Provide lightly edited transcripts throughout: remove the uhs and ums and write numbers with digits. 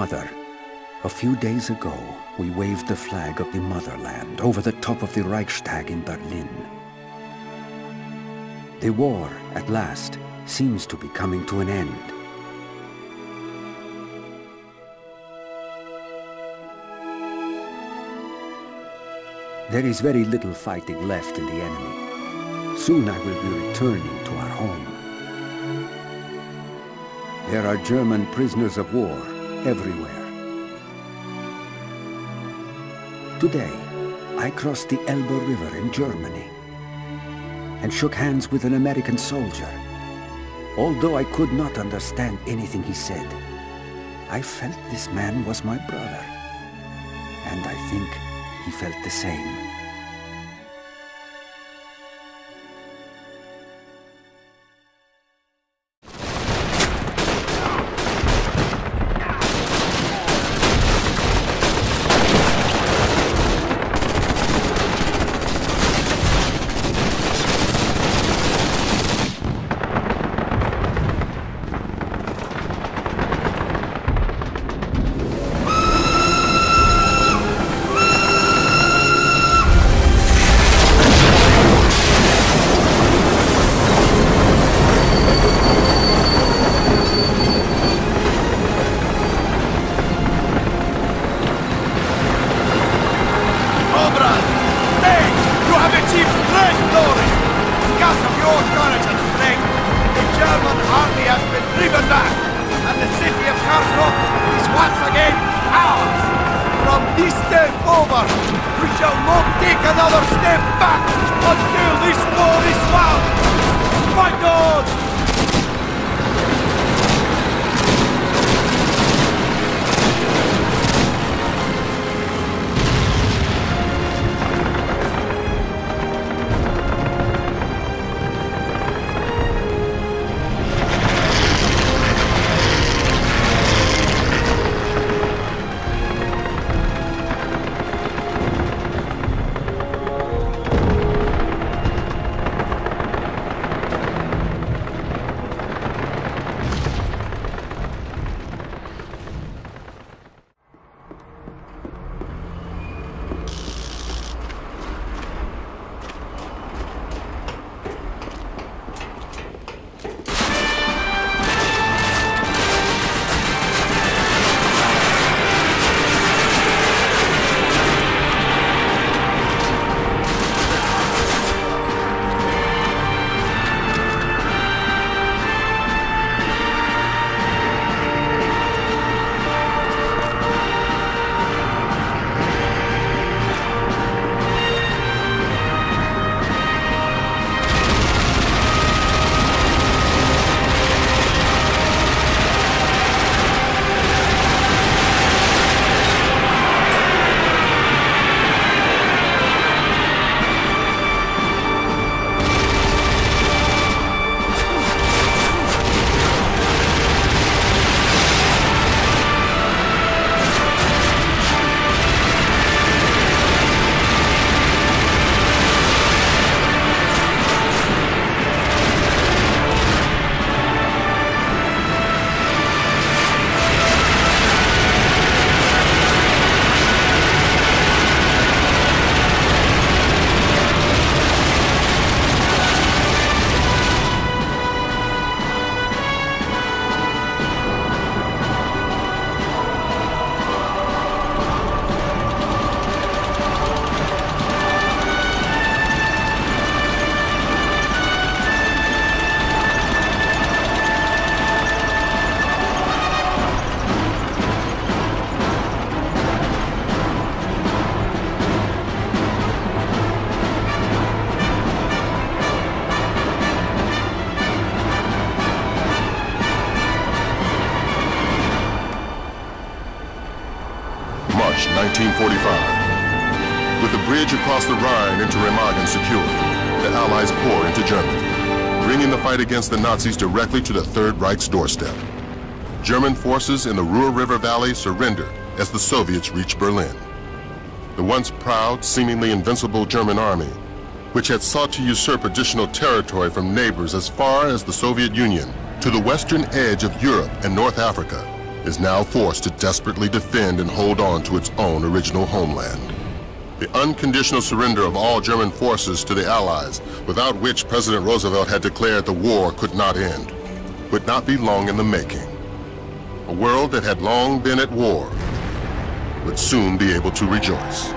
Mother. A few days ago, we waved the flag of the motherland over the top of the Reichstag in Berlin. The war, at last, seems to be coming to an end. There is very little fighting left in the enemy. Soon I will be returning to our home. There are German prisoners of war everywhere. Today, I crossed the Elbe River in Germany and shook hands with an American soldier. Although I could not understand anything he said, I felt this man was my brother, and I think he felt the same. March 1945. With the bridge across the Rhine into Remagen secured, the Allies pour into Germany, bringing the fight against the Nazis directly to the Third Reich's doorstep. German forces in the Ruhr River Valley surrendered as the Soviets reached Berlin. The once proud, seemingly invincible German army, which had sought to usurp additional territory from neighbors as far as the Soviet Union to the western edge of Europe and North Africa, is now forced to desperately defend and hold on to its own original homeland. The unconditional surrender of all German forces to the Allies, without which President Roosevelt had declared the war could not end, would not be long in the making. A world that had long been at war would soon be able to rejoice.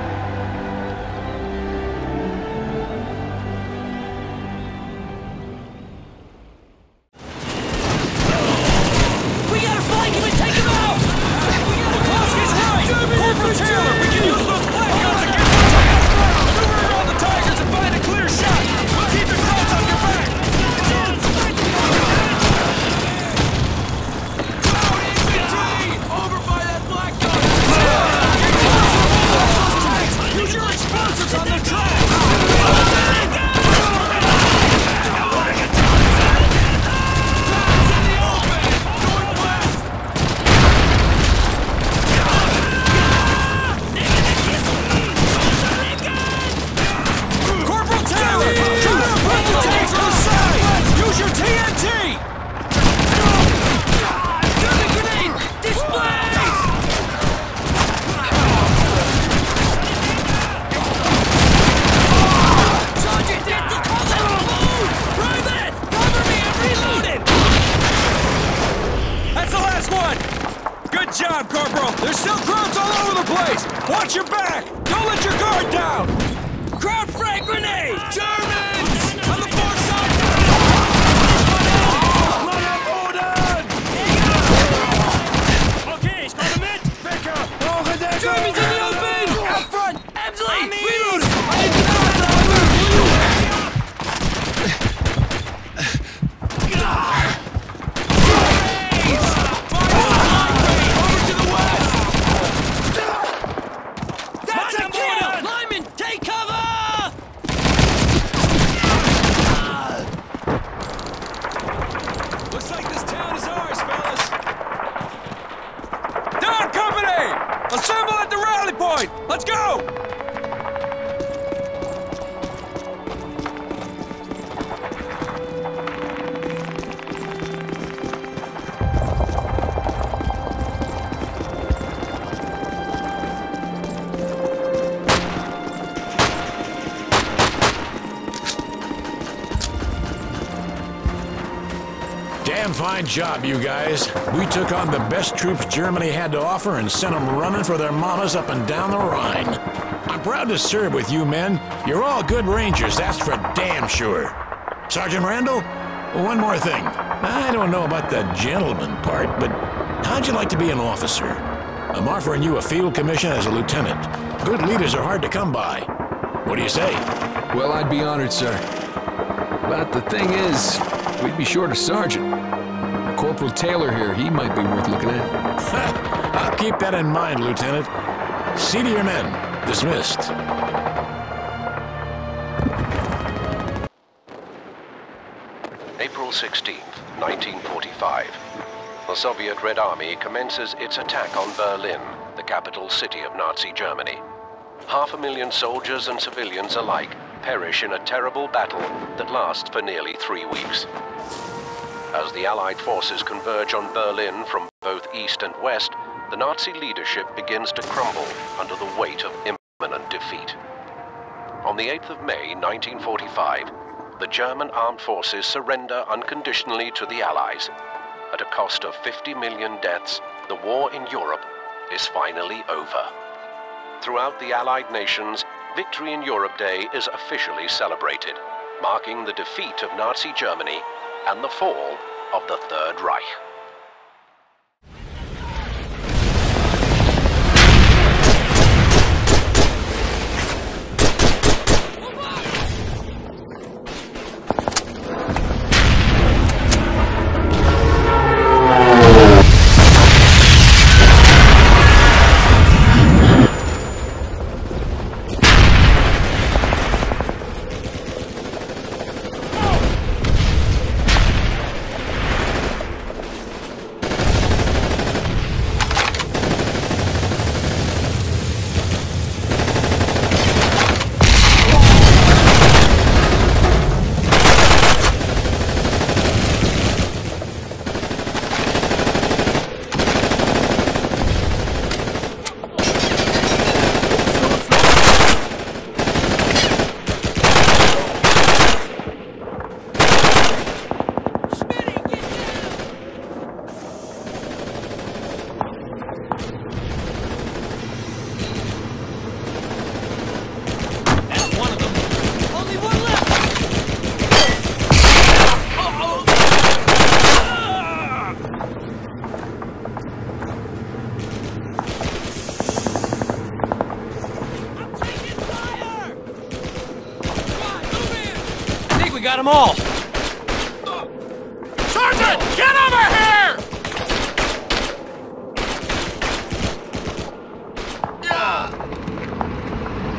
Fine job, you guys. We took on the best troops Germany had to offer and sent them running for their mamas up and down the Rhine. I'm proud to serve with you men. You're all good rangers, that's for damn sure. Sergeant Randall, one more thing. I don't know about the gentleman part, but how'd you like to be an officer? I'm offering you a field commission as a lieutenant. Good leaders are hard to come by. What do you say? Well, I'd be honored, sir. But the thing is, we'd be short a sergeant. Corporal Taylor here, he might be worth looking at. I'll keep that in mind, Lieutenant. See to your men. Dismissed. April 16th, 1945. The Soviet Red Army commences its attack on Berlin, the capital city of Nazi Germany. 500,000 soldiers and civilians alike perish in a terrible battle that lasts for nearly 3 weeks. As the Allied forces converge on Berlin from both east and west, the Nazi leadership begins to crumble under the weight of imminent defeat. On the 8th of May, 1945, the German armed forces surrender unconditionally to the Allies. At a cost of 50 million deaths, the war in Europe is finally over. Throughout the Allied nations, Victory in Europe Day is officially celebrated, marking the defeat of Nazi Germany and the fall of the Third Reich. got them all! Sergeant, get over here!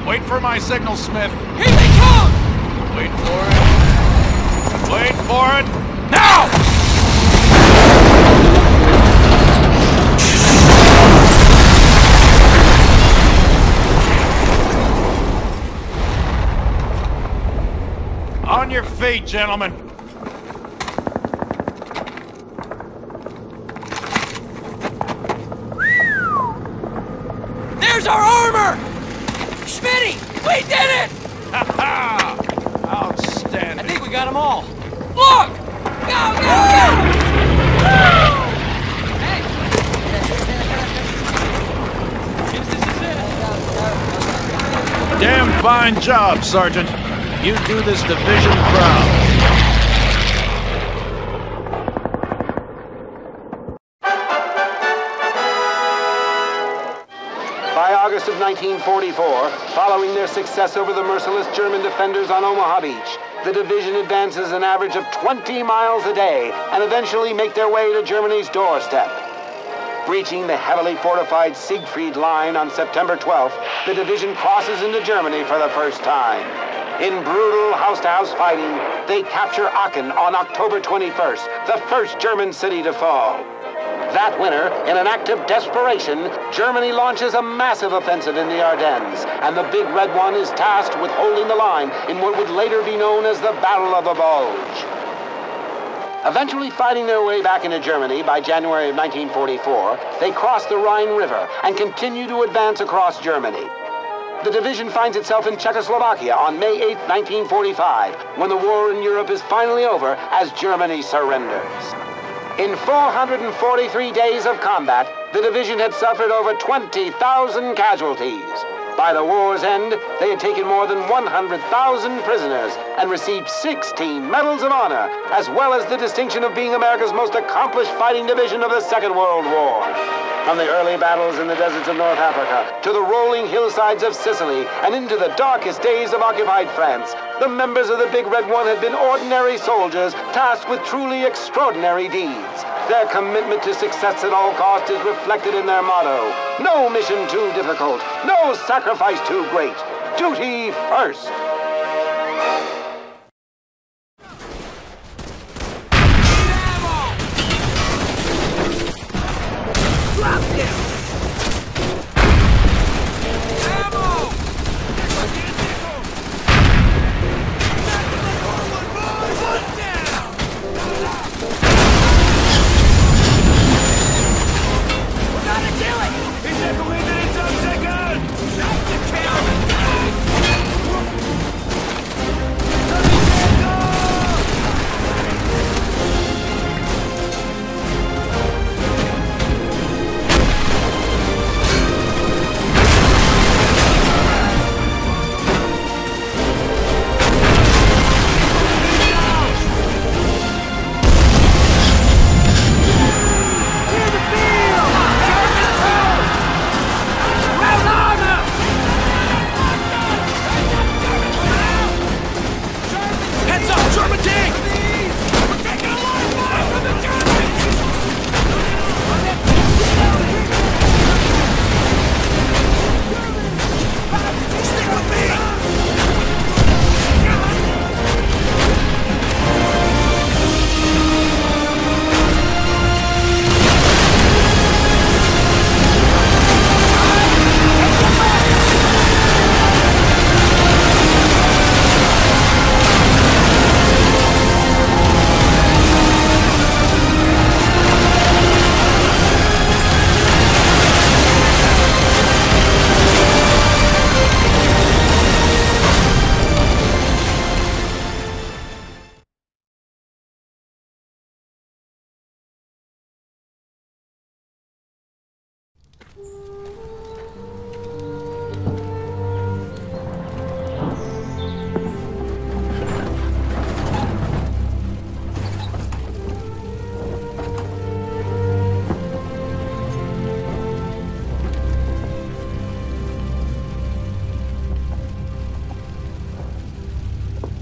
Wait for my signal, Smith. Here they come! Wait for it. Wait for it. Now! On your feet, gentlemen. There's our armor! Smitty! We did it! Ha ha! Outstanding. I think we got them all. Look! Go, go, go! Hey! Guess this is it. Damn fine job, Sergeant. You do this division proud. By August of 1944, following their success over the merciless German defenders on Omaha Beach, the division advances an average of 20 miles a day and eventually make their way to Germany's doorstep. Reaching the heavily fortified Siegfried Line on September 12th, the division crosses into Germany for the first time. In brutal house-to-house fighting, they capture Aachen on October 21st, the first German city to fall. That winter, in an act of desperation, Germany launches a massive offensive in the Ardennes, and the Big Red One is tasked with holding the line in what would later be known as the Battle of the Bulge. Eventually fighting their way back into Germany by January of 1944, they cross the Rhine River and continue to advance across Germany. The division finds itself in Czechoslovakia on May 8, 1945, when the war in Europe is finally over as Germany surrenders. In 443 days of combat, the division had suffered over 20,000 casualties. By the war's end, they had taken more than 100,000 prisoners and received 16 medals of honor, as well as the distinction of being America's most accomplished fighting division of the Second World War. From the early battles in the deserts of North Africa to the rolling hillsides of Sicily and into the darkest days of occupied France, the members of the Big Red One had been ordinary soldiers tasked with truly extraordinary deeds. Their commitment to success at all costs is reflected in their motto: no mission too difficult, no sacrifice too great, duty first.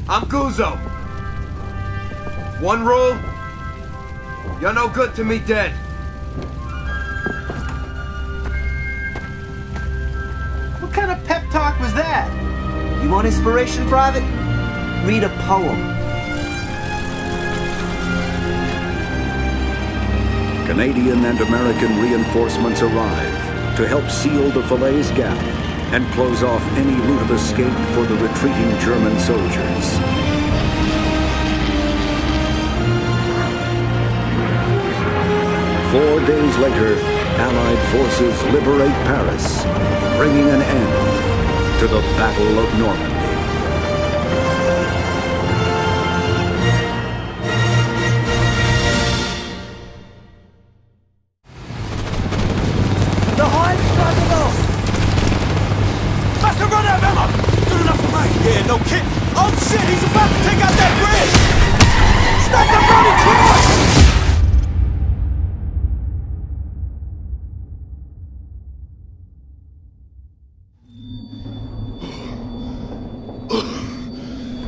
I'm Guzzo. One rule, you're no good to me dead. What kind of pep talk was that? You want inspiration, Private? Read a poem. Canadian and American reinforcements arrive to help seal the Falaise Gap and close off any route of escape for the retreating German soldiers. 4 days later, Allied forces liberate Paris, bringing an end to the Battle of Normandy. The High's driving off! Must have run out of ammo! Good enough for me! Yeah, no kidding! Oh shit, he's about to take out that bridge! Stop the bloody truck!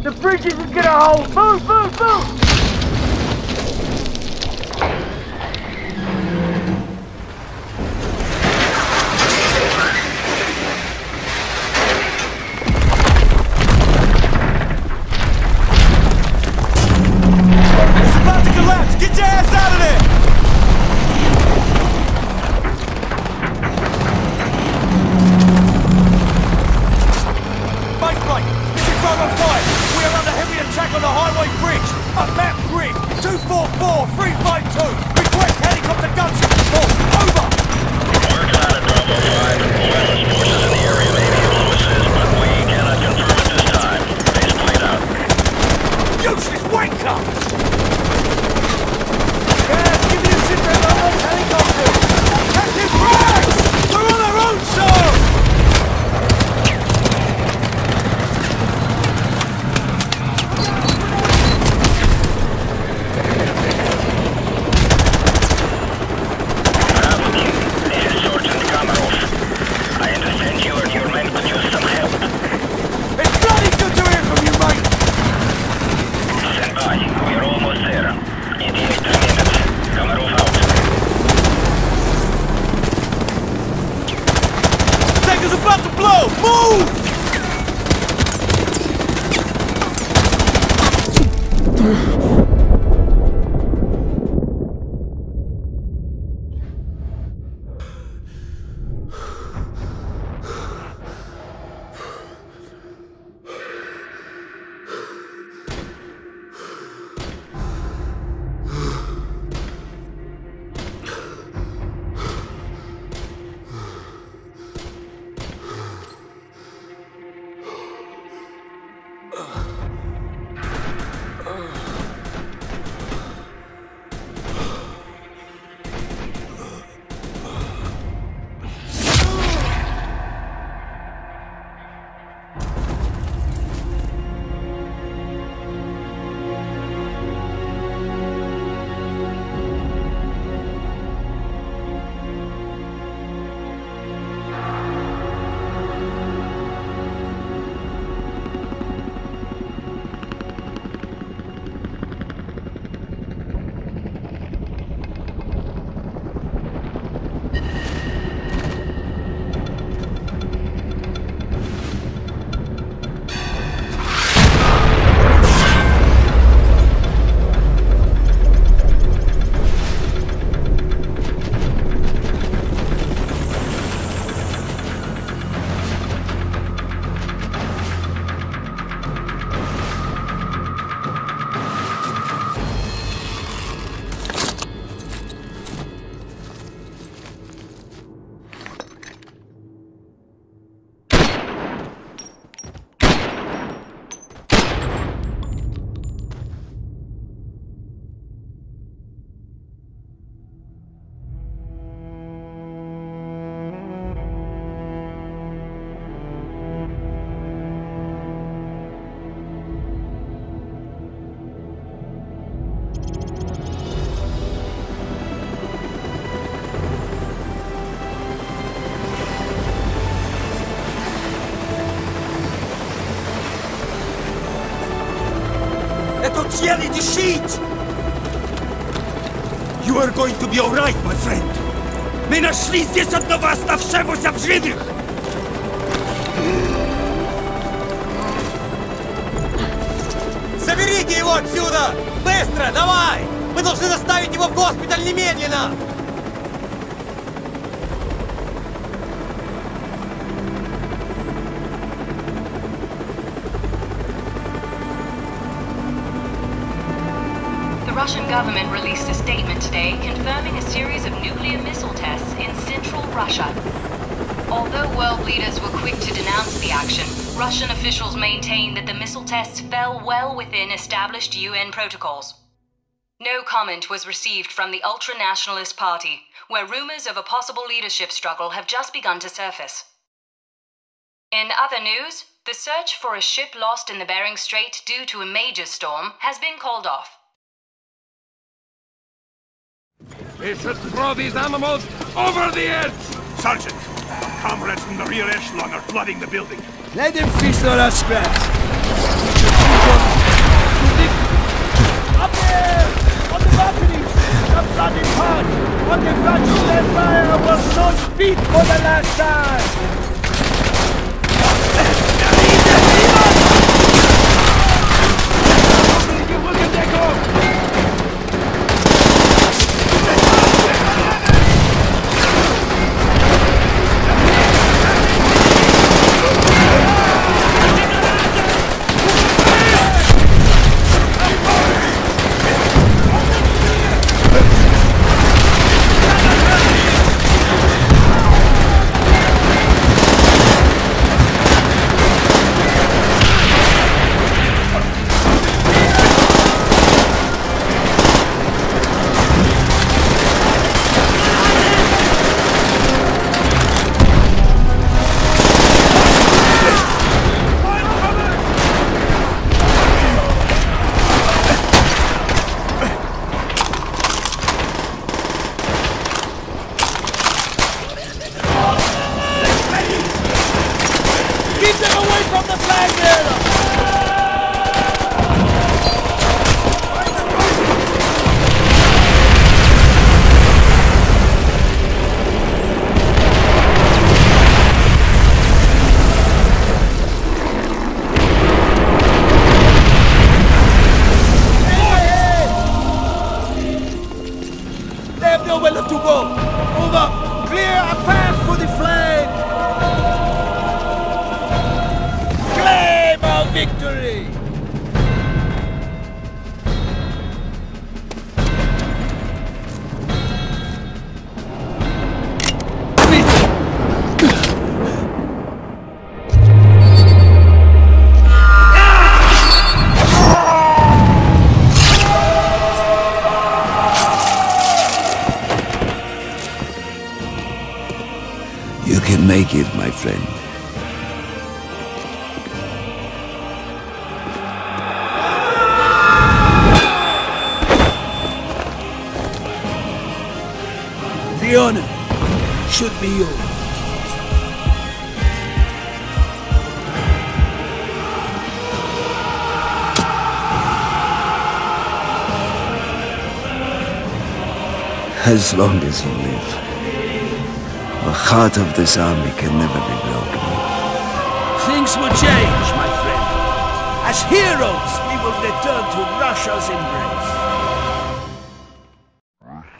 The bridge isn't gonna hold! Move, move, move! It's about to collapse! Get your ass out of there! Base break! This is Bravo 5! We are under heavy attack on the highway bridge! Up map grid! 244-352! Request helicopter gunship support! Over! We're trying to Bravo 5 and wireless forces in the area may be offices, but we cannot confirm at this time. Base played out. Useless wanker! Guys, give me a sit rep on those helicopters! Captain Bragg! We're on our own, sir! It's bloody good to hear from you, mate! Stand by. We're almost there. 88 minutes. Kamarov out. Tanker's about to blow! Move! Tieni di shit! You are going to be alright, my friend. Мы нашли здесь одного оставшегося в живых! Заберите его отсюда! Быстро, давай! Мы должны доставить его в госпиталь немедленно! The Russian government released a statement today confirming a series of nuclear missile tests in central Russia. Although world leaders were quick to denounce the action, Russian officials maintain that the missile tests fell well within established UN protocols. No comment was received from the ultra-nationalist party, where rumors of a possible leadership struggle have just begun to surface. In other news, the search for a ship lost in the Bering Strait due to a major storm has been called off. We should throw these animals over the edge! Sergeant, our comrades from the rear echelon are flooding the building. Let them feast on our scraps. Up there! On the balconies! The flooding part! On the front their fire will not speak for the last time! Make it, my friend. The honor should be yours. As long as you live. The heart of this army can never be broken. Things will change, my friend. As heroes, we will return to Russia's embrace.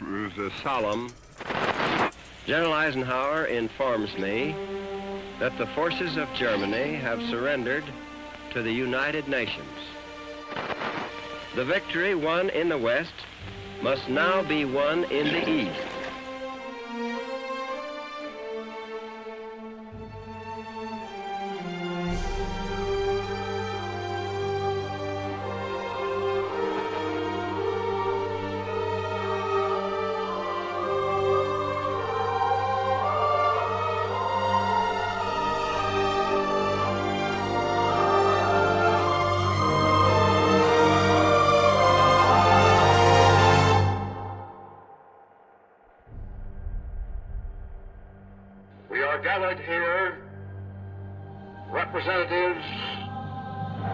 This is solemn. General Eisenhower informs me that the forces of Germany have surrendered to the United Nations. The victory won in the West must now be won in the East. Gathered here representatives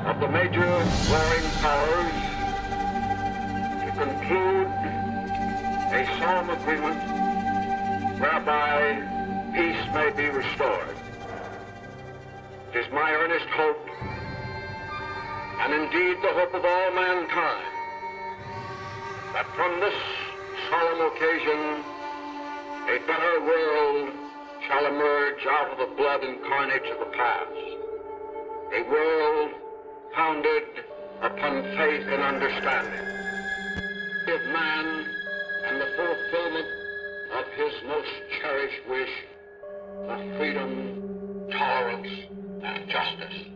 of the major warring powers to conclude a solemn agreement whereby peace may be restored. It is my earnest hope, and indeed the hope of all mankind, that from this solemn occasion a better world shall emerge out of the blood and carnage of the past. A world founded upon faith and understanding of man and the fulfillment of his most cherished wish of freedom, tolerance, and justice.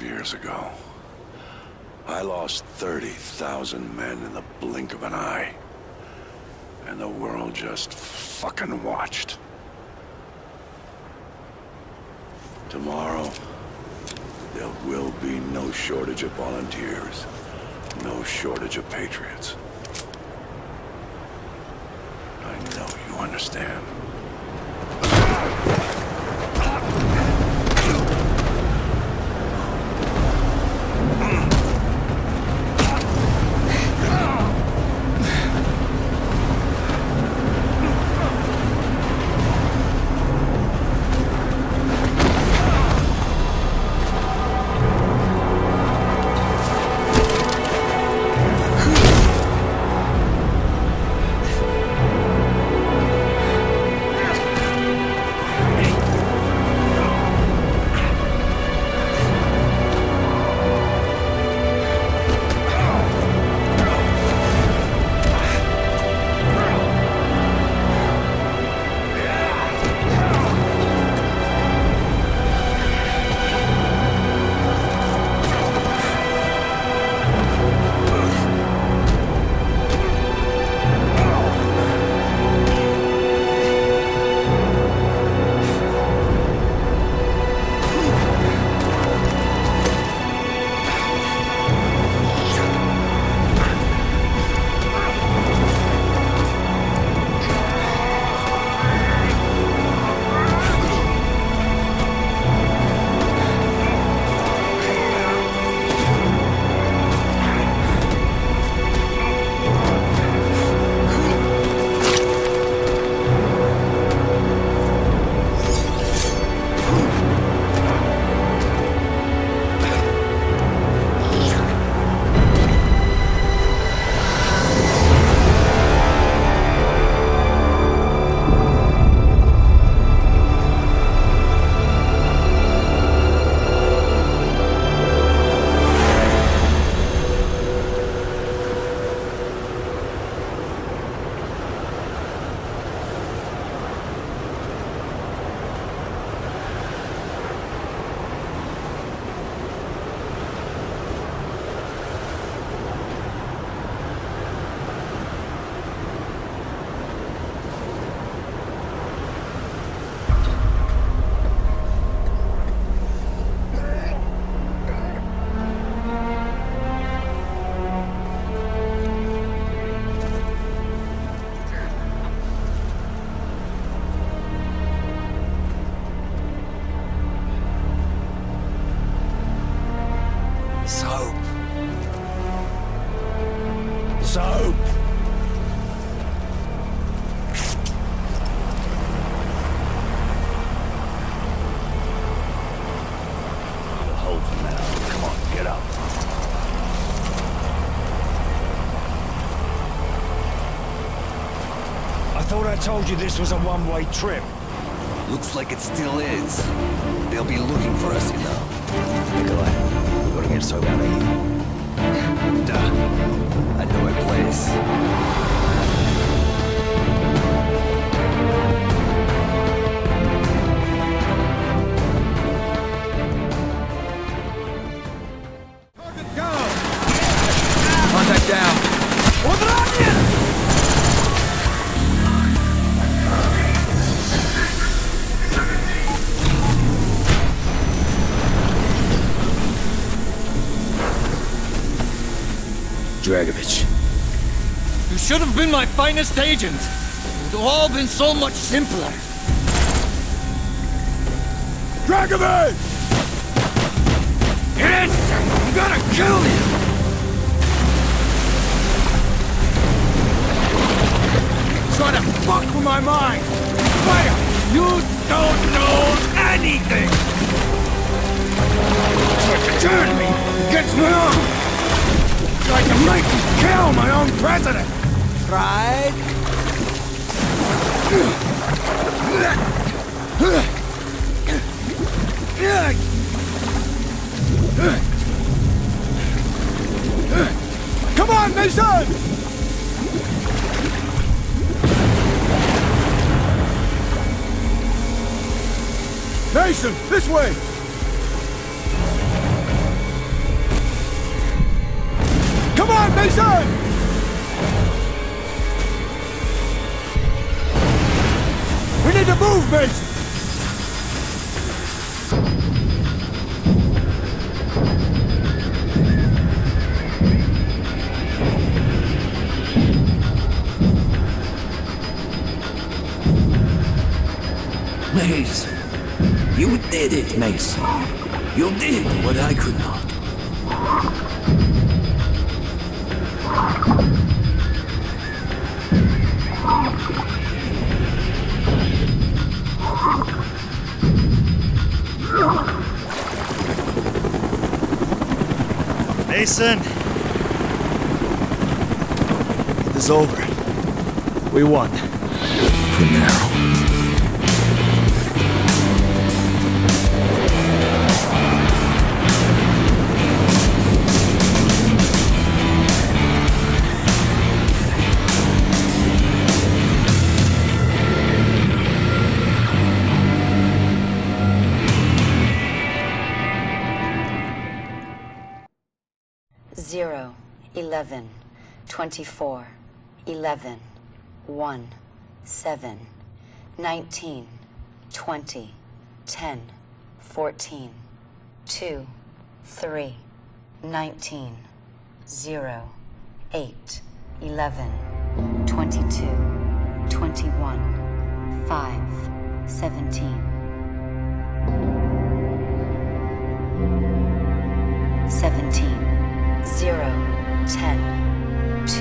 Years ago, I lost 30,000 men in the blink of an eye, and the world just fucking watched. Tomorrow, there will be no shortage of volunteers, no shortage of patriots. I know you understand. I thought I told you this was a one-way trip. Looks like it still is. They'll be looking for us, you know. Nikolai, we gotta get so out of here. Duh. I know a place. Contact down. Dragovich. You should have been my finest agent. It would have all been so much simpler. Dragovich! Yes! I'm gonna kill you! Trying to fuck with my mind! Fire! You don't know anything! Try to turn me against my own! Tried to make me kill my own president! Right? Come on, Mason! Mason, this way! Come on, Mason! We need to move, Mason! Mason. You did it, Mason. You did what I could not. Mason! It's over. We won. For now. Zero, 11, 24, 11, 1, 7, 19, 20, 10, 14, 2, 3, 19, 0, 8, 11, 22, 21, 5, 17, 17, 0, 10, 2,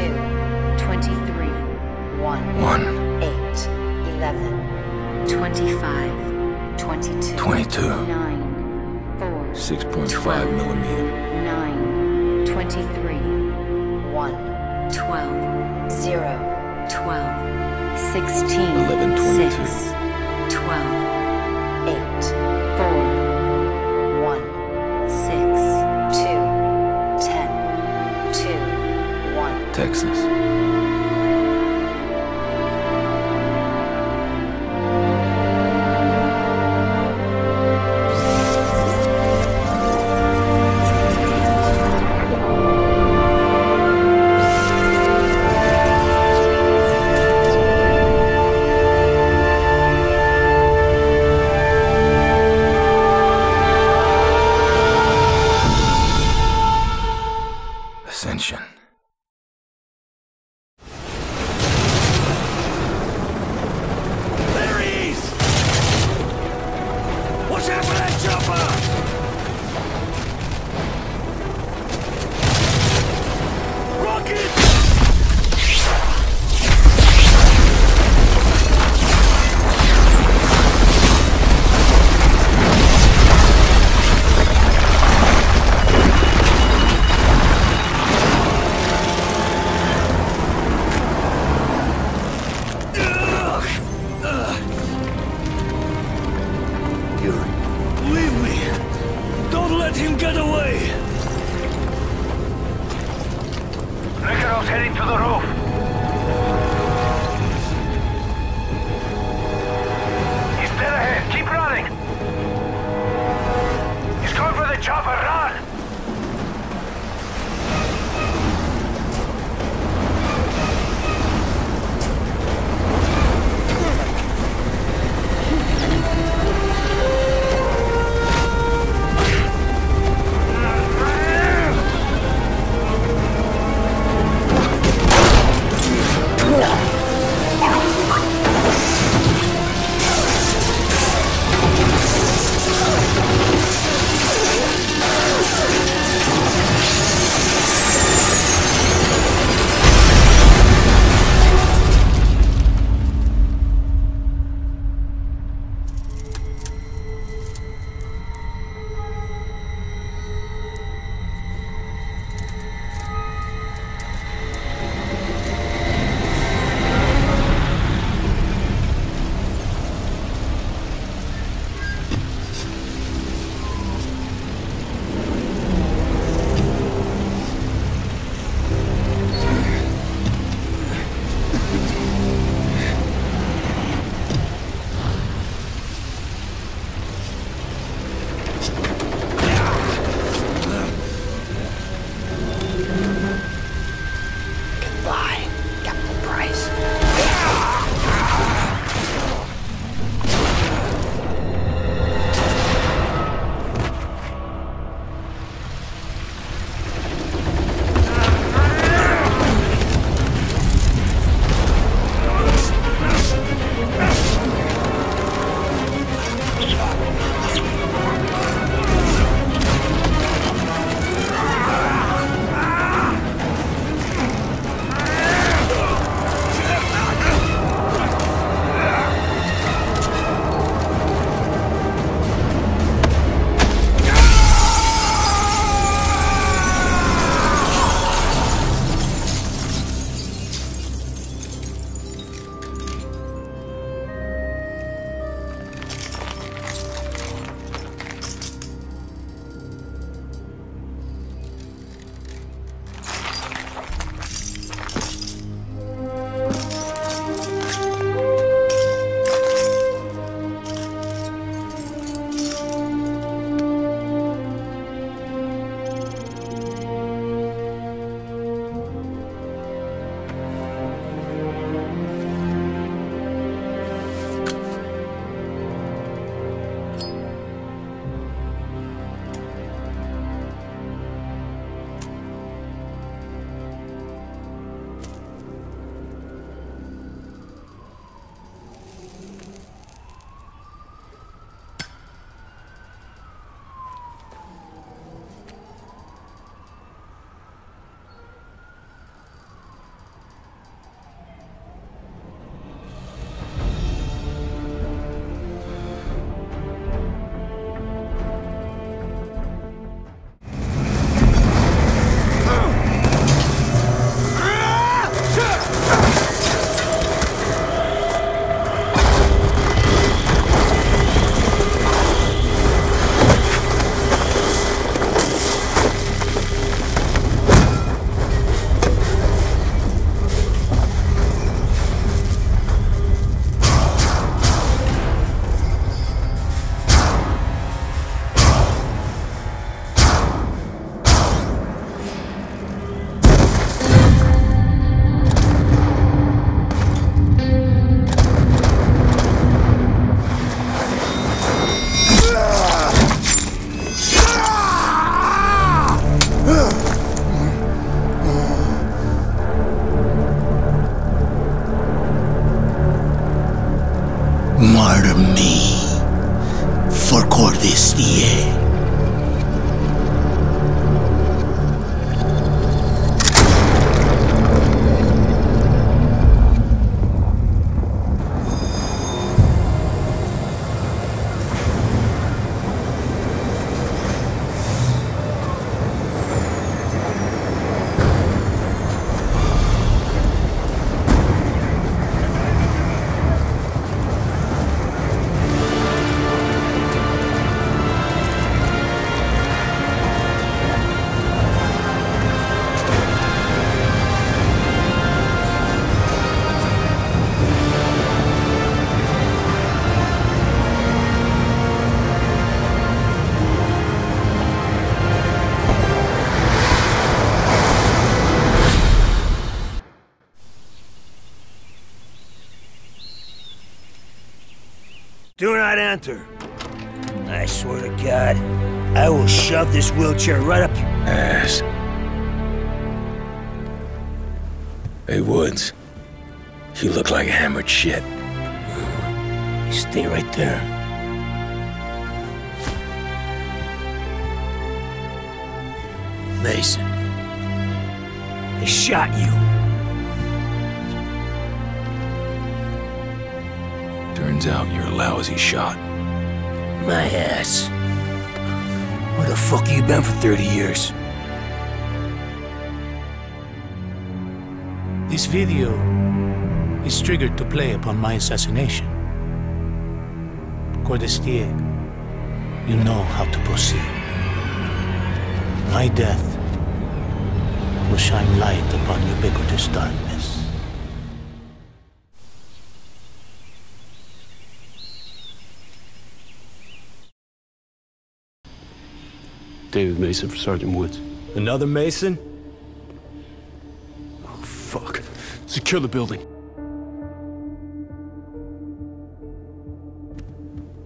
23, 1, 8, 11, 25, 22, 9, 4, 6.5 millimeter. 9, 23, 1, 12, 0, 12, 16, 11, 22. 6, 12, 8, 4, 1, 6, 2, 10, 2, 1. Texas. Ascension. Martyr me for Cordestier. Do not enter. I swear to God, I will shove this wheelchair right up your ass. Hey, Woods. You look like hammered shit. You stay right there. Mason. They shot you. Turns out you're a lousy shot. My ass. Where the fuck have you been for 30 years? This video is triggered to play upon my assassination. Cordestier, you know how to proceed. My death will shine light upon ubiquitous darkness. David Mason for Sergeant Woods. Another Mason? Oh, fuck. Secure the building.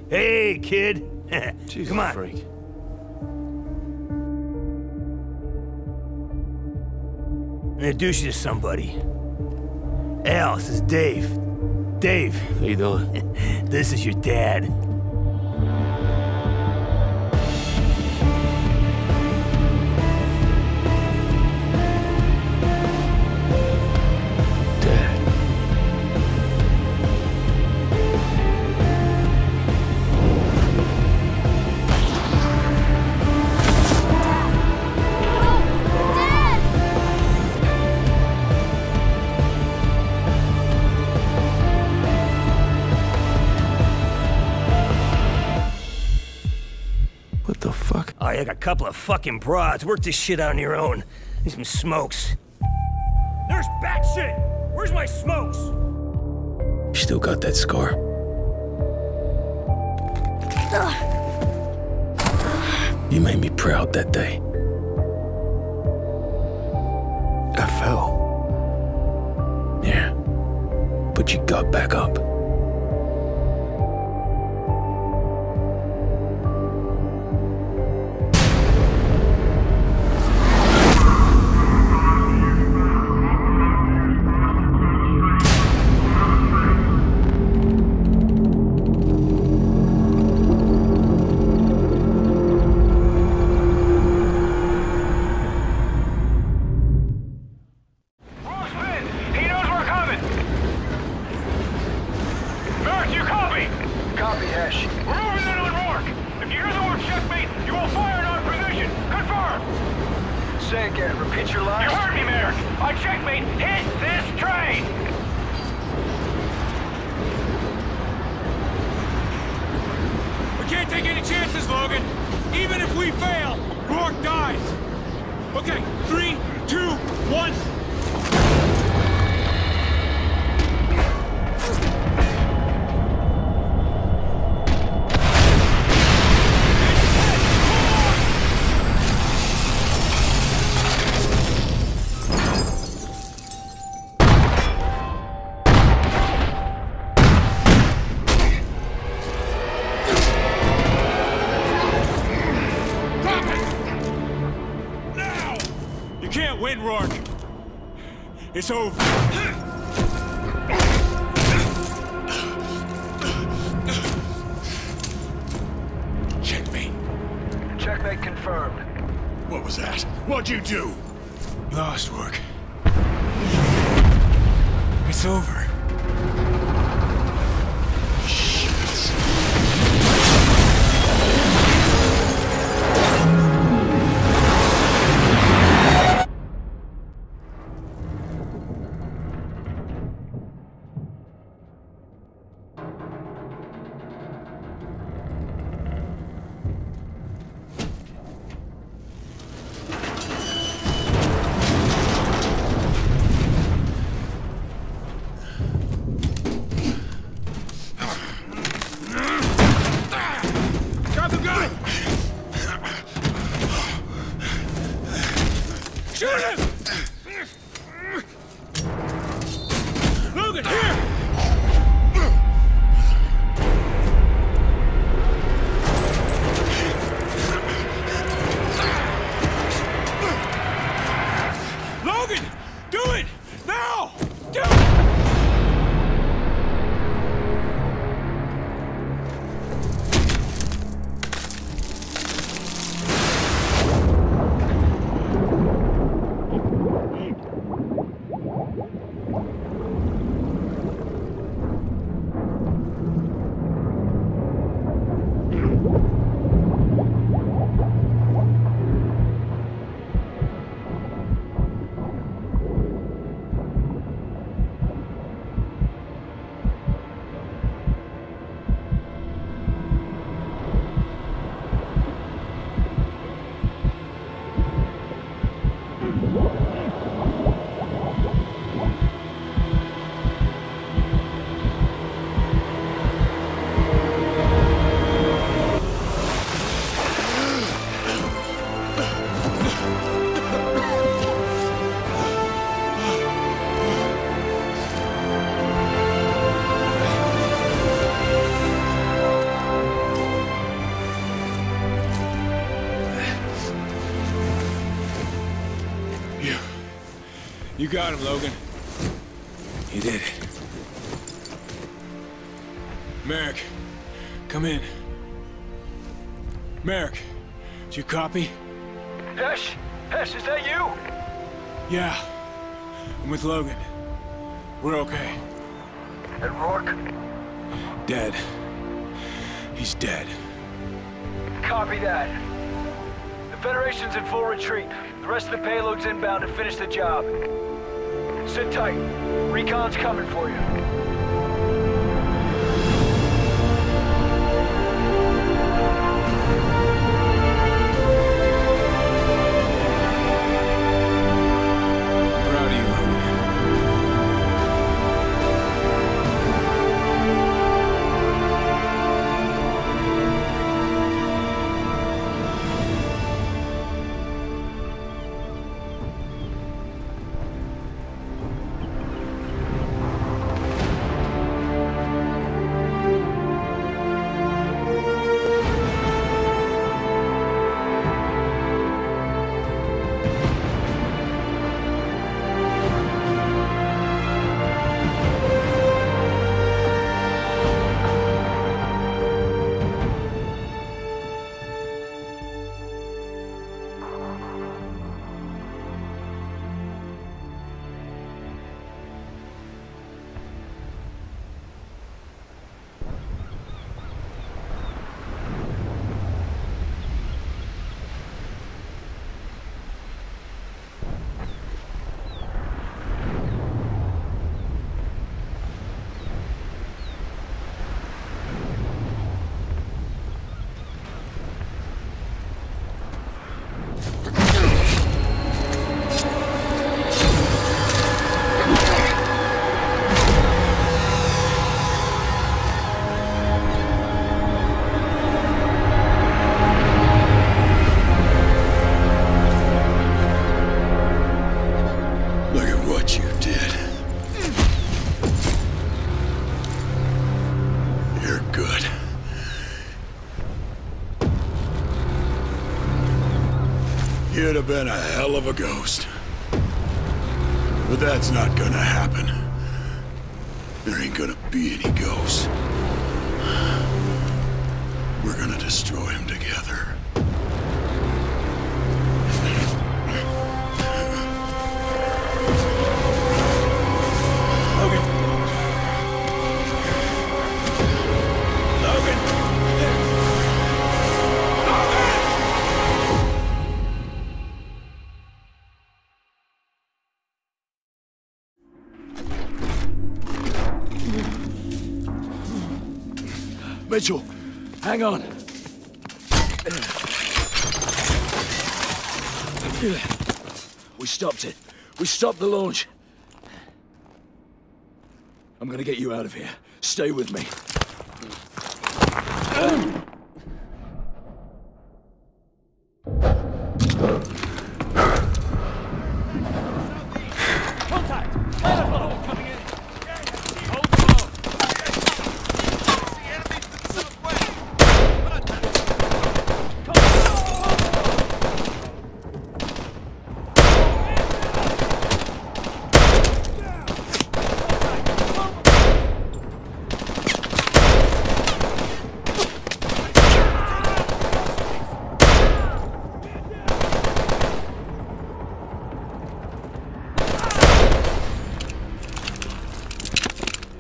Hey, kid. Jesus, come on. Frank. Introduce you to somebody. Al, this is Dave. Dave. How you doing? This is your dad. What the fuck? Oh, you got a couple of fucking broads. Work this shit out on your own. Need some smokes. There's bat shit! Where's my smokes? You still got that scar? You made me proud that day. I fell. Yeah. But you got back up. Say again, repeat your lines. You heard me, Mayor. I checkmate. Hit this train. We can't take any chances, Logan. Even if we fail, Rourke dies. Okay, 3, 2, 1. Can't win, Rourke. It's over. What'd you do? Lost work. It's over. Shoot him! Logan, here! Logan! Do it! Now! Do it! You got him, Logan. You did it. Merrick, come in. Merrick, did you copy? Hesh? Hesh, is that you? Yeah. I'm with Logan. We're okay. And Rourke? Dead. He's dead. Copy that. The Federation's in full retreat. The rest of the payload's inbound to finish the job. Sit tight. Recon's coming for you. Proud of you, Logan. You'd have been a hell of a ghost. But that's not gonna happen. There ain't gonna be any ghosts. We're gonna destroy them together. Mitchell. Hang on. We stopped it. We stopped the launch. I'm gonna get you out of here. Stay with me. Contact! Pilot level coming in!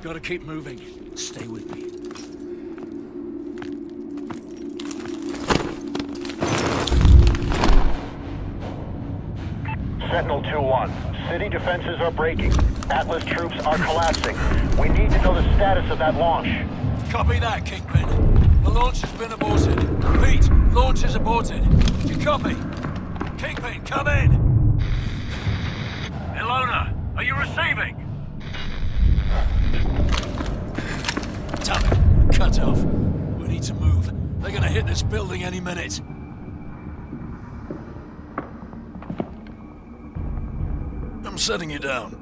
Gotta keep moving. Stay with me. Sentinel 2-1. City defenses are breaking. Atlas troops are collapsing. We need to know the status of that launch. Copy that, Kingpin. The launch has been aborted. Repeat, launch is aborted. You copy? Kingpin, come in! Ilona, are you receiving? Damn it, cut off. We need to move. They're gonna hit this building any minute. I'm setting you down.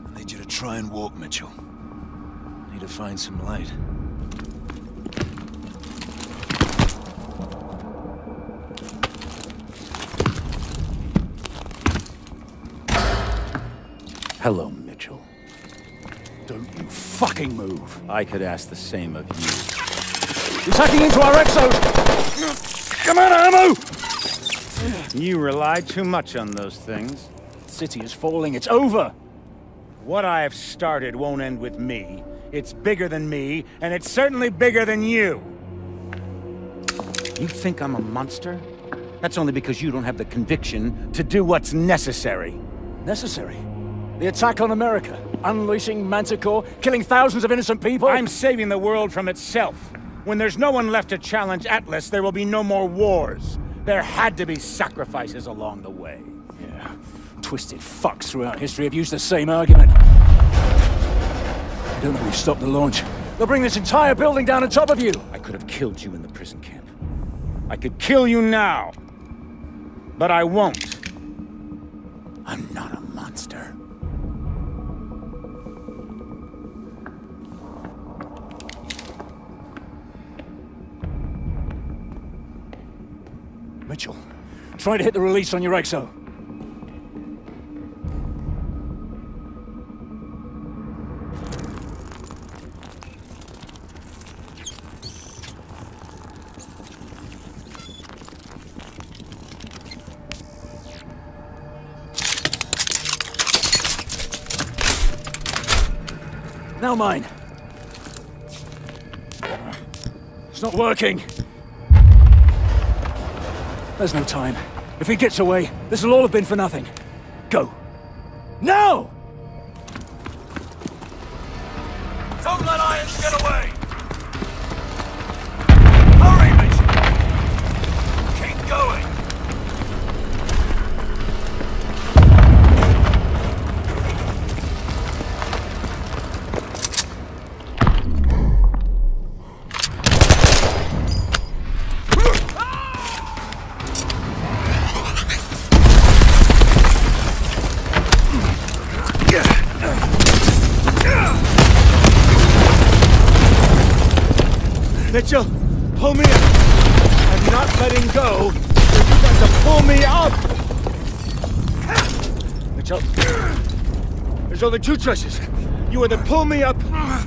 I need you to try and walk, Mitchell. Need to find some light. Hello, Mitchell. Don't you fucking move. I could ask the same of you. He's hacking into our exos! Come on, ammo! You rely too much on those things. The city is falling. It's over! What I have started won't end with me. It's bigger than me, and it's certainly bigger than you. You think I'm a monster? That's only because you don't have the conviction to do what's necessary. Necessary? The attack on America, unleashing Manticore, killing thousands of innocent people? I'm saving the world from itself. When there's no one left to challenge Atlas, there will be no more wars. There had to be sacrifices along the way. Yeah, twisted fucks throughout history have used the same argument. I don't know we've stopped the launch. They'll bring this entire building down on top of you! I could have killed you in the prison camp. I could kill you now. But I won't. I'm not a monster. Mitchell, try to hit the release on your exo. Now mine. It's not working. There's no time. If he gets away, this will all have been for nothing. Go. Now! Don't let Irons get away! Hurry, Mitchell! Keep going! Mitchell, pull me up. I'm not letting go. You got to pull me up. Mitchell, there's only two choices. You either pull me up,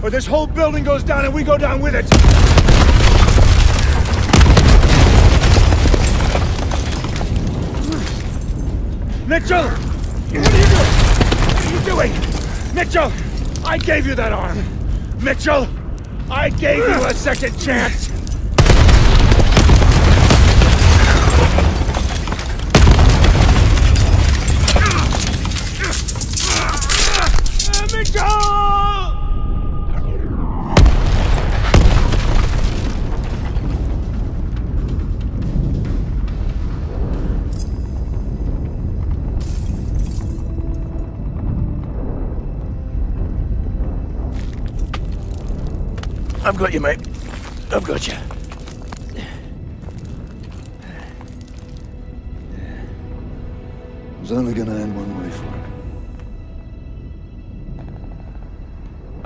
or this whole building goes down and we go down with it. Mitchell! What are you doing? Mitchell! I gave you that arm! Mitchell! I gave you a second chance! Mitchell! I've got you, mate. I've got you. It was only gonna end one way for him.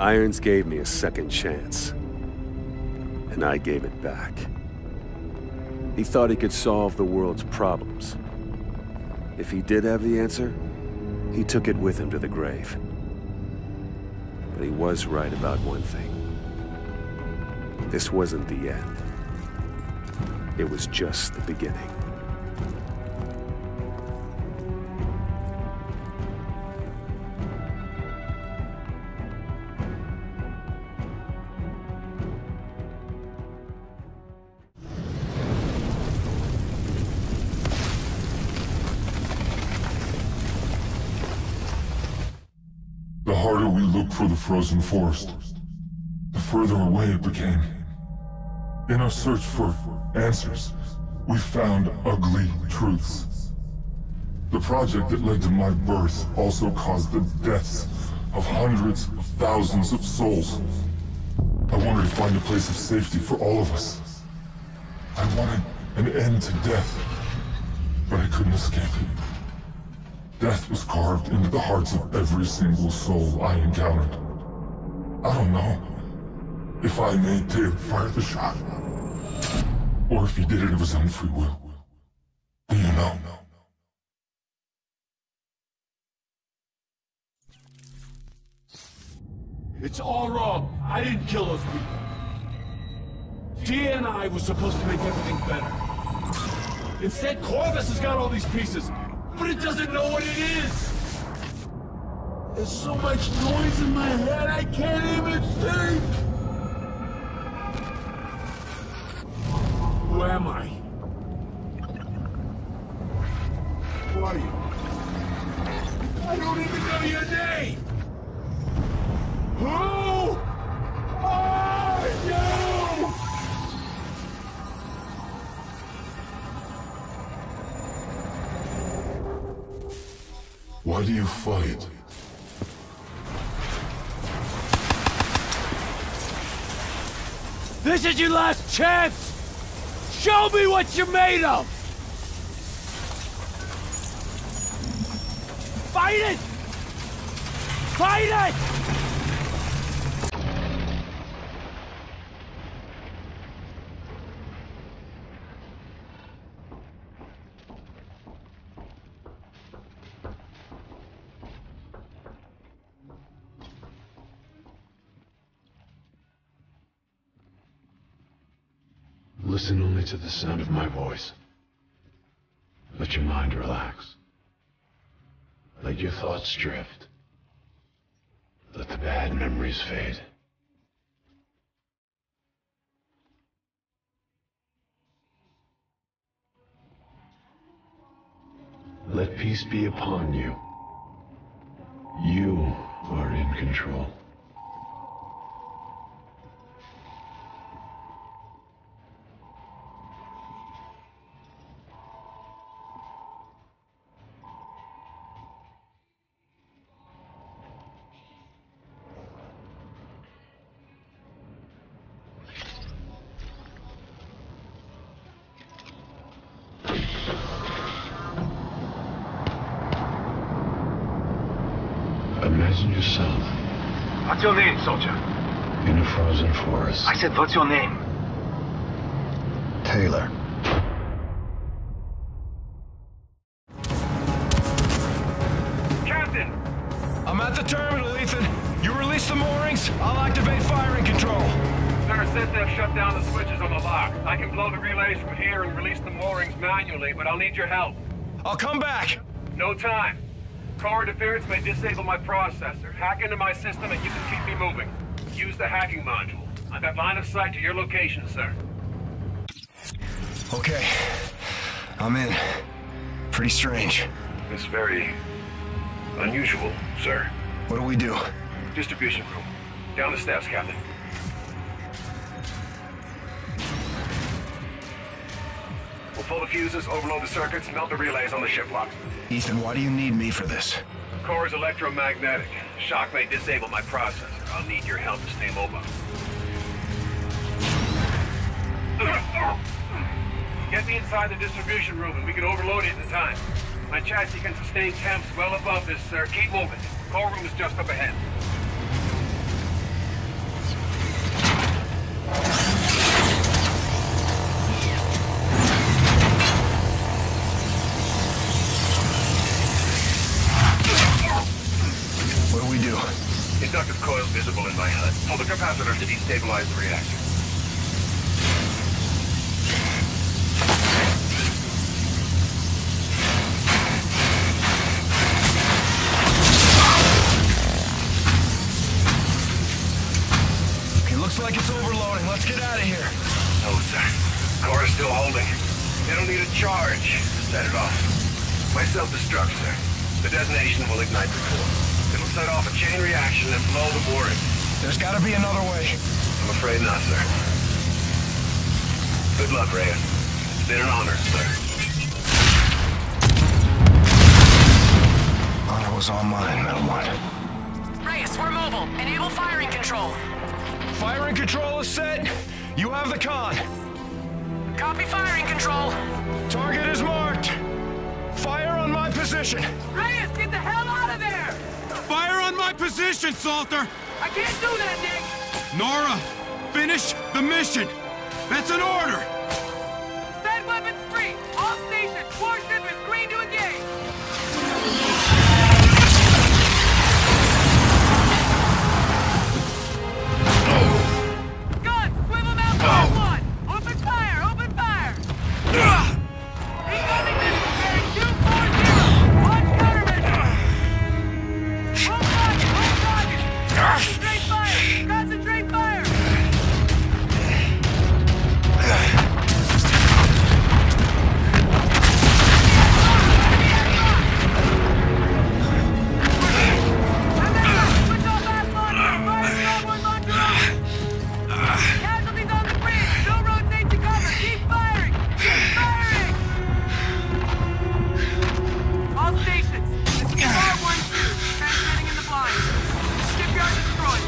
Irons gave me a second chance, and I gave it back. He thought he could solve the world's problems. If he did have the answer, he took it with him to the grave. But he was right about one thing. This wasn't the end. It was just the beginning. The harder we looked for the frozen forest, the further away it became. In our search for answers, we found ugly truths. The project that led to my birth also caused the deaths of hundreds of thousands of souls. I wanted to find a place of safety for all of us. I wanted an end to death, but I couldn't escape it. Death was carved into the hearts of every single soul I encountered. I don't know if I made Taylor fire the shot, or if he did it of his own free will. Do you know? It's all wrong. I didn't kill those people. DNI was supposed to make everything better. Instead, Corvus has got all these pieces, but it doesn't know what it is. There's so much noise in my head, I can't even think. Who am I? Who are you? I don't even know your name! Who are you? Why do you fight? This is your last chance! Show me what you're made of! Fight it! Fight it! Listen only to the sound of my voice. Let your mind relax. Let your thoughts drift. Let the bad memories fade. Let peace be upon you. You are in control. Imagine yourself. What's your name, soldier? In a frozen forest. I said, what's your name? Taylor. Captain! I'm at the terminal, Ethan. You release the moorings, I'll activate firing control. Sir, since they've shut down the switches on the lock, I can blow the relays from here and release the moorings manually, but I'll need your help. I'll come back. No time. Core interference may disable my processor. Hack into my system and you can keep me moving. Use the hacking module. I've got line of sight to your location, sir. Okay. I'm in. Pretty strange. It's very unusual, sir. What do we do? Distribution room. Down the steps, Captain. We'll pull the fuses, overload the circuits, melt the relays on the ship locks. Ethan, why do you need me for this? Core is electromagnetic. Shock may disable my processor. I'll need your help to stay mobile. Get me inside the distribution room and we can overload it in time. My chassis can sustain temps well above this, sir. Keep moving. Core room is just up ahead. What do we do? Inductive coil visible in my HUD. Pull the capacitors to destabilize the reactor. Okay, looks like it's overloading. Let's get out of here. No, sir. Core is still holding. They don't need a charge. Set it off. My self-destruct, sir. The detonation will ignite the core. It'll set off a chain reaction and blow the mooring. There's gotta be another way. I'm afraid not, sir. Good luck, Reyes. It's been an honor, sir. Honor was all mine, Metal One. Reyes, we're mobile. Enable firing control. Firing control is set. You have the con. Copy firing control. Target is marked. Fire on my position. Reyes, get the hell out of there! Fire on my position, Salter! I can't do that, Nick! Nora, finish the mission! That's an order! Send weapons free! All stations! Warship is green to engage! Guns! Swivel mount fire one! Open fire! Open fire! Incoming missile bearing 240! Launch countermeasure! Hold target! Hold target! Concentrate fire! Concentrate fire! Casualties on the bridge! No rotate to cover! Keep firing! Keep firing! All stations, this is R12, transmitting in the blind. Shipyard destroyed.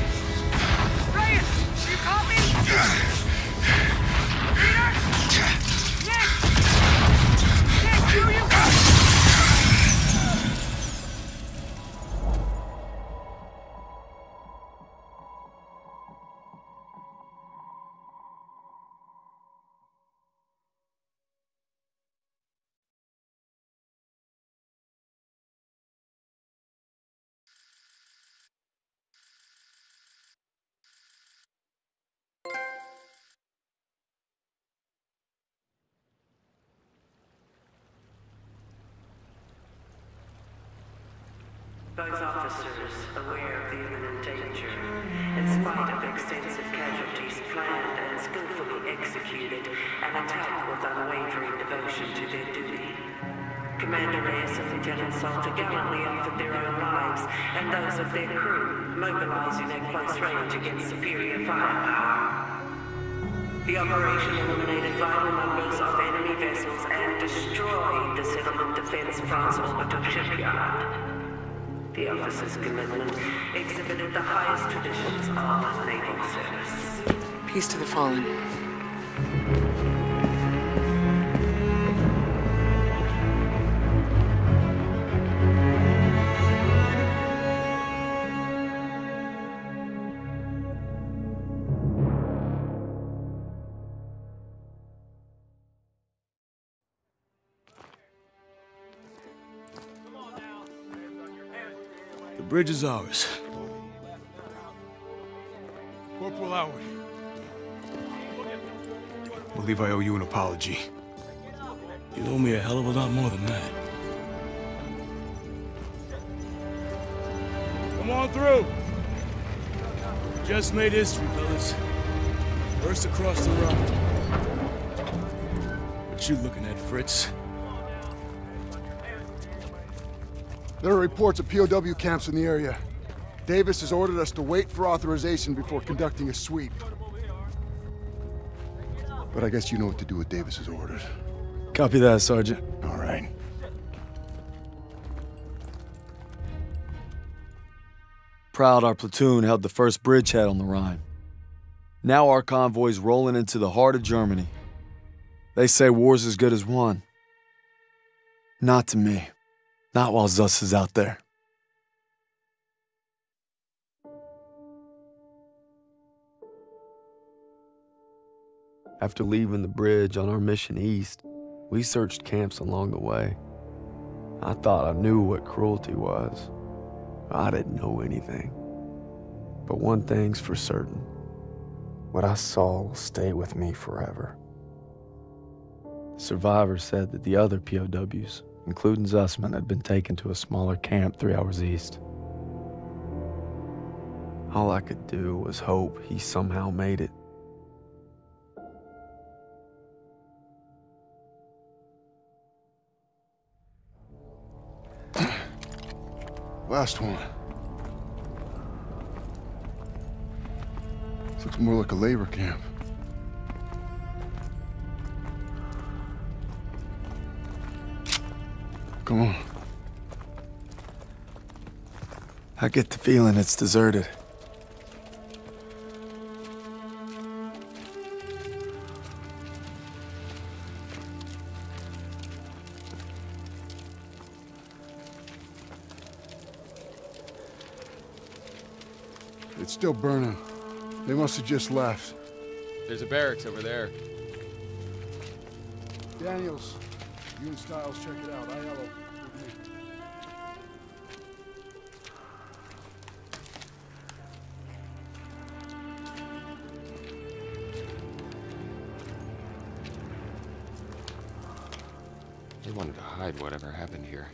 Reyes, do you copy? Peter? Nick, do you? Those officers, aware of the imminent danger, in spite of extensive casualties, planned and skillfully executed an attack with unwavering devotion to their duty. Commander Reyes and Lieutenant Salter gallantly offered their own lives and those of their crew, mobilizing at close range against superior firepower. The operation eliminated vital numbers of enemy vessels and destroyed the settlement defense France orbital shipyard. The officer's commitment exhibited the highest traditions of naval service. Peace to the fallen. The bridge is ours. Corporal Howard. I believe I owe you an apology. You owe me a hell of a lot more than that. Come on through! Just made history, fellas. First across the road. What you looking at, Fritz? There are reports of POW camps in the area. Davis has ordered us to wait for authorization before conducting a sweep. But I guess you know what to do with Davis's orders. Copy that, Sergeant. All right. Proud our platoon held the first bridgehead on the Rhine. Now our convoy's rolling into the heart of Germany, They say war's as good as won. Not to me. Not while Zus is out there. After leaving the bridge on our mission east, we searched camps along the way. I thought I knew what cruelty was. I didn't know anything. But one thing's for certain. What I saw will stay with me forever. The survivors said that the other POWs, including Zussman, had been taken to a smaller camp 3 hours east. All I could do was hope he somehow made it. Last one. This looks more like a labor camp. Come on. I get the feeling it's deserted. It's still burning. They must have just left. There's a barracks over there. Daniels, you and Styles check it out. ILO, with me. They wanted to hide whatever happened here.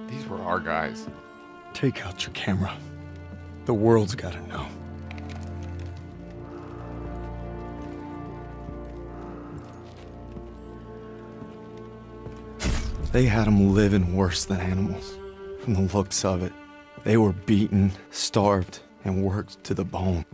These were our guys. Take out your camera. The world's gotta know. They had them living worse than animals. From the looks of it, they were beaten, starved, and worked to the bone.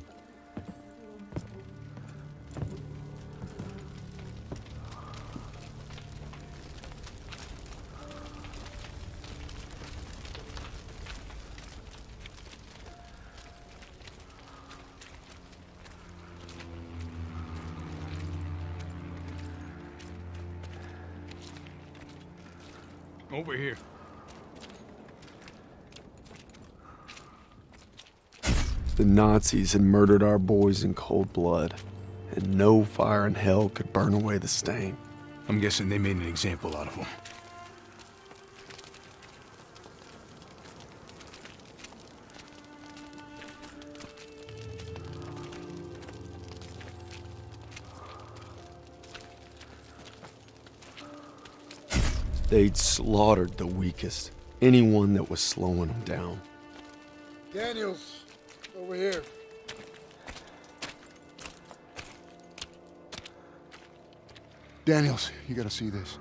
Over here. The Nazis had murdered our boys in cold blood, and no fire in hell could burn away the stain. I'm guessing they made an example out of them. They'd slaughtered the weakest, anyone that was slowing them down. Daniels, over here. Daniels, you gotta see this.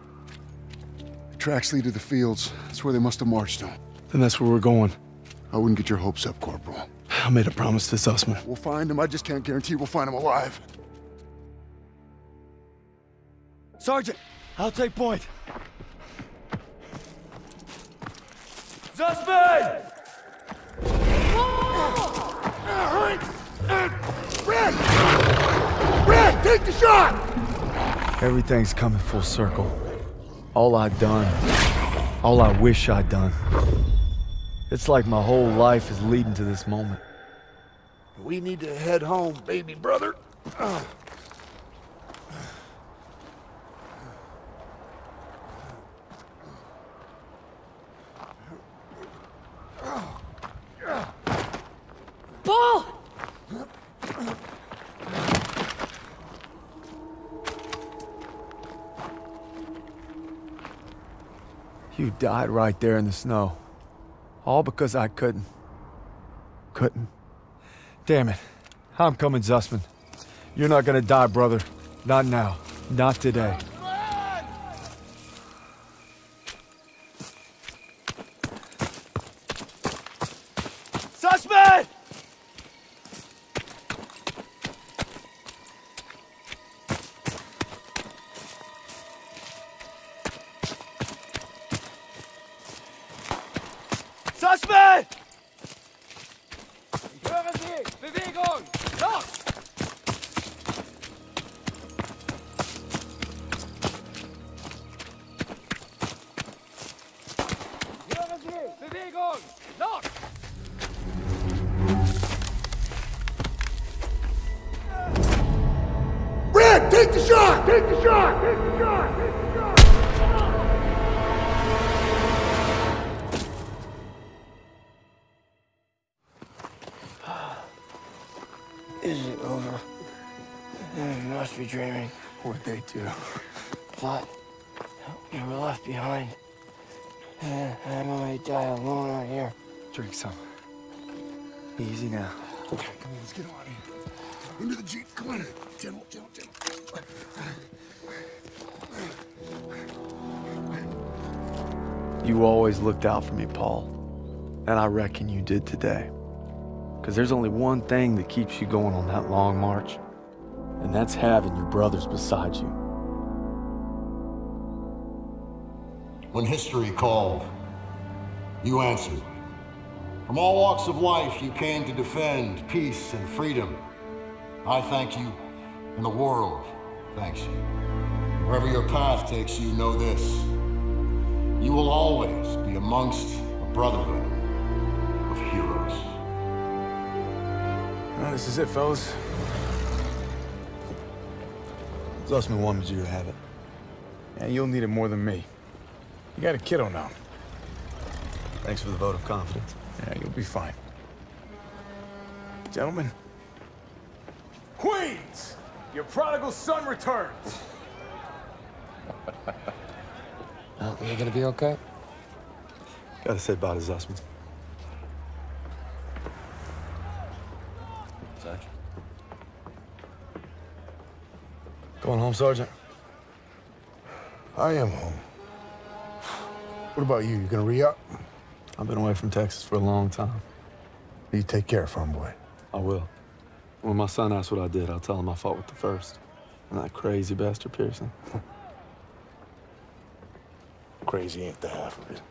The tracks lead to the fields. That's where they must have marched them. Then that's where we're going. I wouldn't get your hopes up, Corporal. I made a promise to Zussman. We'll find him. I just can't guarantee we'll find him alive. Sergeant, I'll take point. Zussman! Red! Red, take the shot! Everything's coming full circle. All I'd done, all I wish I'd done. It's like my whole life is leading to this moment. We need to head home, baby brother. Paul! You died right there in the snow. All because I couldn't. Damn it. I'm coming, Zussman. You're not gonna die, brother. Not now. Not today. Zussman! Zussman! Ich höre Sie! Bewegung! Los! Ich höre Sie! Bewegung! Los! Brad, take the shot! Take the shot! Take the shot! Take the shot! Is it over? You must be dreaming. What'd they do? Thought we were left behind. And I'm gonna die alone out here. Drink some. Easy now. Okay, come on, let's get on here. Into the Jeep, come on. Gentle, gentle, gentle. You always looked out for me, Paul. And I reckon you did today. Because there's only one thing that keeps you going on that long march. And that's having your brothers beside you. When history called, you answered. From all walks of life, you came to defend peace and freedom. I thank you, and the world thanks you. Wherever your path takes you, know this. You will always be amongst a brotherhood of heroes. Well, this is it, fellas. Zussman wanted you to have it. Yeah, you'll need it more than me. You got a kiddo now. Thanks for the vote of confidence. Yeah, you'll be fine. Gentlemen. Queens! Your prodigal son returns! You gonna be okay? Gotta say bye to Zussman. Sergeant. Going home, Sergeant? I am home. What about you? You gonna re-up? I've been away from Texas for a long time. You take care, farm boy. I will. When my son asks what I did, I'll tell him I fought with the first. And that crazy bastard Pearson. Crazy ain't the half of it.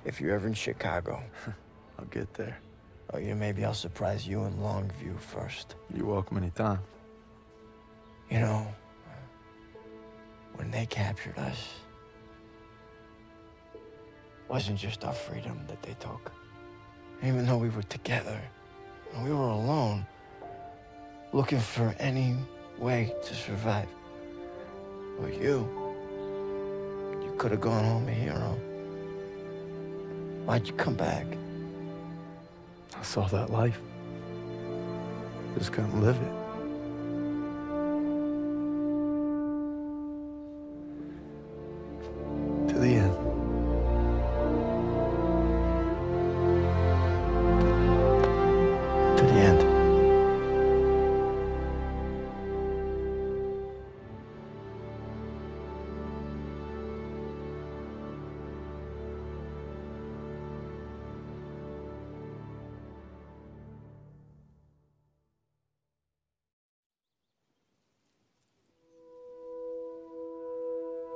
If you're ever in Chicago, I'll get there. oh, yeah, maybe I'll surprise you in Longview first. You're welcome anytime. You know, when they captured us, it wasn't just our freedom that they took. Even though we were together, and we were alone, looking for any way to survive. But you could have gone home a hero. Why'd you come back? I saw that life. Just couldn't live it. To the end. To the end.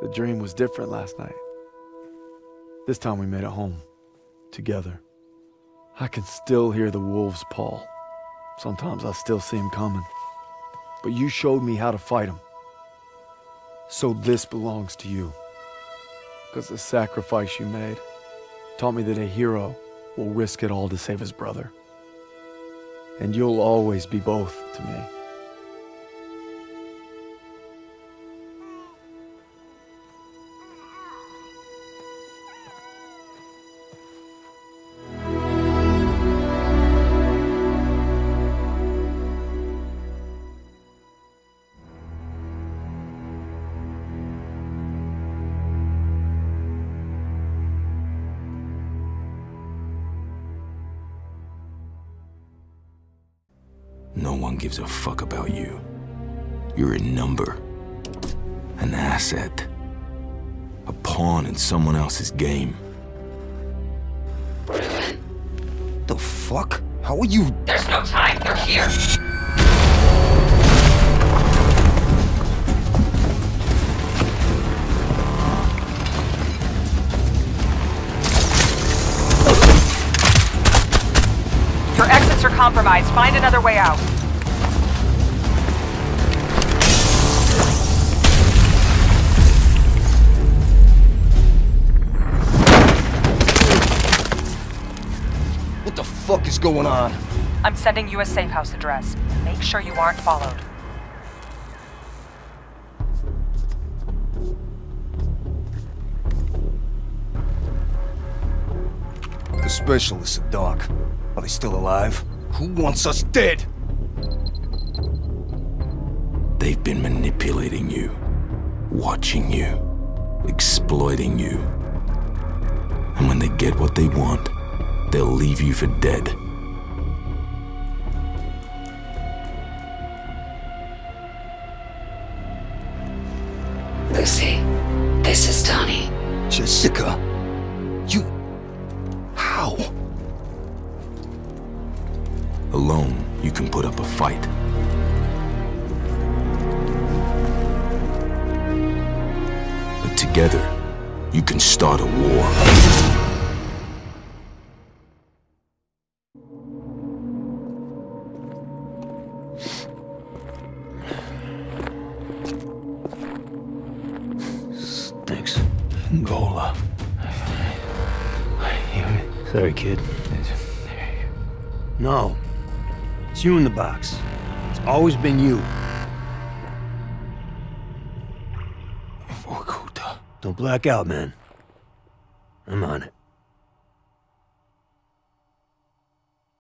The dream was different last night. This time we made it home, together. I can still hear the wolves, Paul. Sometimes I still see them coming. But you showed me how to fight them. So this belongs to you. Because the sacrifice you made taught me that a hero will risk it all to save his brother. And you'll always be both to me. No one gives a fuck about you. You're a number, an asset, a pawn in someone else's game. The fuck? How are you? There's no time, they're here. compromised. Find another way out. What the fuck is going on? I'm sending you a safe house address. Make sure you aren't followed. The specialists are Doc. Are they still alive? Who wants us dead? They've been manipulating you, watching you, exploiting you. And when they get what they want, they'll leave you for dead. Lucy, this is Donnie. Jessica, you... How? Alone, you can put up a fight. But together, you can start a war. Thanks. Angola. Sorry, kid. No. It's you in the box. It's always been you. Don't black out, man. I'm on it.